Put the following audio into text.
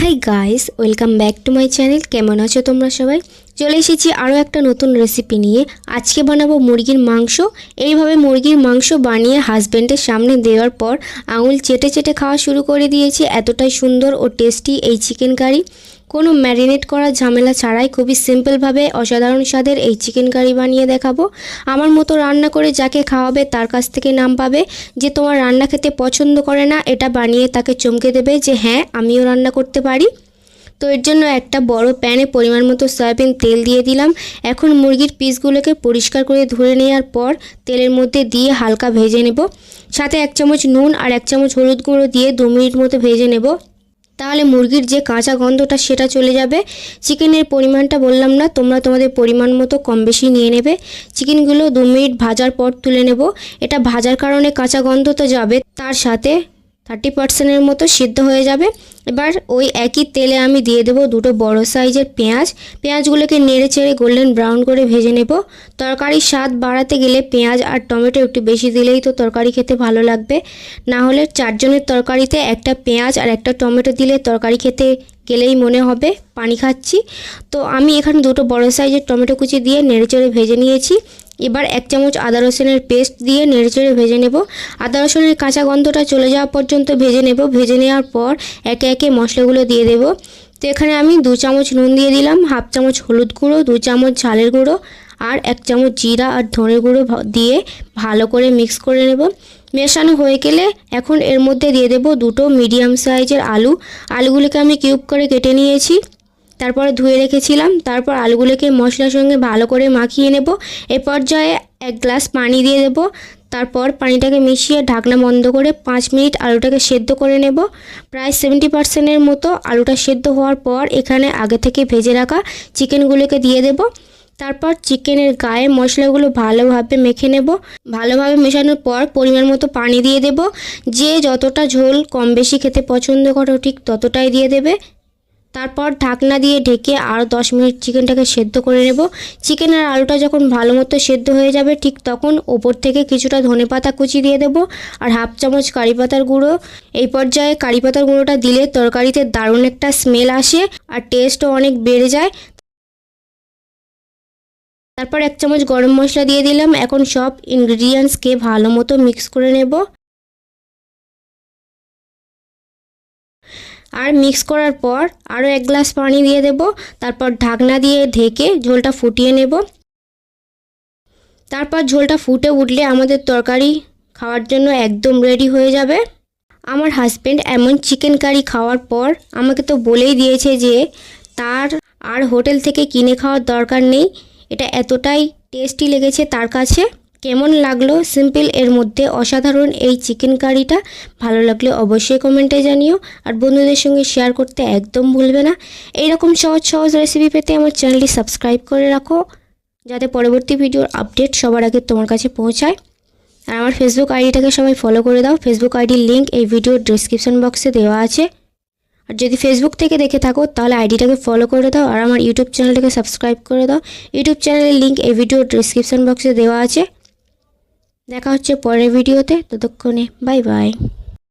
Hi guys, welcome back to my channel. কেমন আছো তোমরা সবাই? চলে এসেছি আরও একটা নতুন রেসিপি নিয়ে। আজকে বানাবো মুরগির মাংস। এইভাবে মুরগির মাংস বানিয়ে হাজব্যান্ডের সামনে দেওয়ার পর আঙুল চেটে চেটে খাওয়া শুরু করে দিয়েছি। এতটাই সুন্দর ও টেস্টি এই চিকেন কারি। কোনো ম্যারিনেট করা ঝামেলা ছাড়াই খুবই সিম্পলভাবে অসাধারণ স্বাদের এই চিকেন কারি বানিয়ে দেখাবো। আমার মতো রান্না করে যাকে খাওয়াবে তার কাছ থেকে নাম পাবে যে তোমার রান্না খেতে পছন্দ করে না, এটা বানিয়ে তাকে চমকে দেবে যে হ্যাঁ আমিও রান্না করতে পারি। তো এর জন্য একটা বড় প্যানে পরিমাণ মতো সয়াবিন তেল দিয়ে দিলাম। এখন মুরগির পিসগুলোকে পরিষ্কার করে ধুয়ে নেওয়ার পর তেলের মধ্যে দিয়ে হালকা ভেজে নেব। সাথে 1 চামচ নুন আর 1 চামচ হলুদ গুঁড়ো দিয়ে 2 মিনিট মতো ভেজে নেব। তাহলে মুরগির যে কাঁচা গন্ধটা সেটা চলে যাবে। চিকেনের পরিমাণটা বললাম না, তোমরা তোমাদের পরিমাণ মতো কম বেশি নিয়ে নেবে। চিকেনগুলো 2 মিনিট ভাজার পর তুলে নেব। এটা ভাজার কারণে কাঁচা গন্ধ তো যাবে, তার সাথে 30% মতো সিদ্ধ হয়ে যাবে। এবার ওই একই তেলে আমি দিয়ে দেব 2টো বড় সাইজের পেঁয়াজগুলোকে নেড়ে চেড়ে গোল্ডেন ব্রাউন করে ভেজে নেব। তরকারির স্বাদ বাড়াতে গেলে পেঁয়াজ আর টমেটো একটু বেশি দিলেই তো তরকারি খেতে ভালো লাগবে। না হলে 4 জনের তরকারিতে একটা পেঁয়াজ আর একটা টমেটো দিলে তরকারি খেতে গেলেই মনে হবে পানি খাচ্ছি। তো আমি এখানে 2টো বড় সাইজের টমেটো কুচি দিয়ে নেড়ে চেড়ে ভেজে নিয়েছি। এবার 1 চামচ আদা রসুনের পেস্ট দিয়ে নেড়েচেড়ে ভেজে নেব। আদা রসুনের কাঁচা গন্ধটা চলে যাওয়া পর্যন্ত ভেজে নেব। ভেজে নেওয়ার পর একে একে মশলাগুলো দিয়ে দেব। তো এখানে আমি 2 চামচ নুন দিয়ে দিলাম, 1/2 চামচ হলুদ গুঁড়ো, 2 চামচ ঝালের গুঁড়ো আর 1 চামচ জিরা আর ধনের গুঁড়ো দিয়ে ভালো করে মিক্স করে নেব। মেশানো হয়ে গেলে এখন এর মধ্যে দিয়ে দেব 2টো মিডিয়াম সাইজের আলুগুলোকে আমি কিউব করে কেটে নিয়েছি, তারপরে ধুয়ে রেখেছিলাম। তারপর আলুগুলোকে মশলার সঙ্গে ভালো করে মাখিয়ে নেব। এই পর্যায়ে 1 গ্লাস পানি দিয়ে দেব। তারপর পানিটাকে মিশিয়ে ঢাকনা বন্ধ করে 5 মিনিট আলুটাকে সেদ্ধ করে নেব। প্রায় 70% মতো আলুটা সেদ্ধ হওয়ার পর এখানে আগে থেকে ভেজে রাখা চিকেনগুলোকে দিয়ে দেব। তারপর চিকেনের গায়ে মশলাগুলো ভালোভাবে মেখে নেব। ভালোভাবে মেশানোর পর পরিমাণ মতো পানি দিয়ে দেব। যে যতটা ঝোল কম বেশি খেতে পছন্দ করো ঠিক ততটাই দিয়ে দেবে। তারপর ঢাকনা দিয়ে ঢেকে আরও 10 মিনিট চিকেনটাকে সেদ্ধ করে নেব। চিকেন আর আলুটা যখন ভালো মতো সেদ্ধ হয়ে যাবে ঠিক তখন ওপর থেকে কিছুটা ধনেপাতা কুচি দিয়ে দেব আর 1/2 চামচ কারি পাতার গুঁড়ো। এই পর্যায়ে কারি পাতার গুঁড়োটা দিলে তরকারিতে দারুণ একটা স্মেল আসে আর টেস্টও অনেক বেড়ে যায়। তারপর 1 চামচ গরম মশলা দিয়ে দিলাম। এখন সব ইনগ্রিডিয়েন্টসকে ভালো মতো মিক্স করে নেব। আর মিক্স করার পর আরও 1 গ্লাস পানি দিয়ে দেব। তারপর ঢাকনা দিয়ে ঢেকে ঝোলটা ফুটিয়ে নেব। তারপর ঝোলটা ফুটে উঠলে আমাদের তরকারি খাওয়ার জন্য একদম রেডি হয়ে যাবে। আমার হাজব্যান্ড এমন চিকেন কারি খাওয়ার পর আমাকে তো বলেই দিয়েছে যে তার আর হোটেল থেকে কিনে খাওয়ার দরকার নেই, এটা এতটাই টেস্টি লেগেছে তার কাছে। কেমন লাগলো সিম্পল এর মধ্যে অসাধারণ এই চিকেন কারিটা? ভালো লাগলে অবশ্যই কমেন্টে জানিও আর বন্ধুদের সঙ্গে শেয়ার করতে একদম ভুলবে না। এইরকম সহজ সহজ রেসিপি পেতে আমার চ্যানেলটি সাবস্ক্রাইব করে রাখো, যাতে পরবর্তী ভিডিওর আপডেট সবার আগে তোমার কাছে পৌঁছায়। আর আমার ফেসবুক আইডিটাকে সবাই ফলো করে দাও। ফেসবুক আইডির লিঙ্ক এই ভিডিওর ডেসক্রিপশন বক্সে দেওয়া আছে। আর যদি ফেসবুক থেকে দেখে থাকো তাহলে আইডিটাকে ফলো করে দাও আর আমার ইউটিউব চ্যানেলটাকে সাবস্ক্রাইব করে দাও। ইউটিউব চ্যানেলের লিঙ্ক এই ভিডিওর ডেসক্রিপশন বক্সে দেওয়া আছে। দেখা হচ্ছে পরের ভিডিওতে, ততক্ষণে বাই বাই।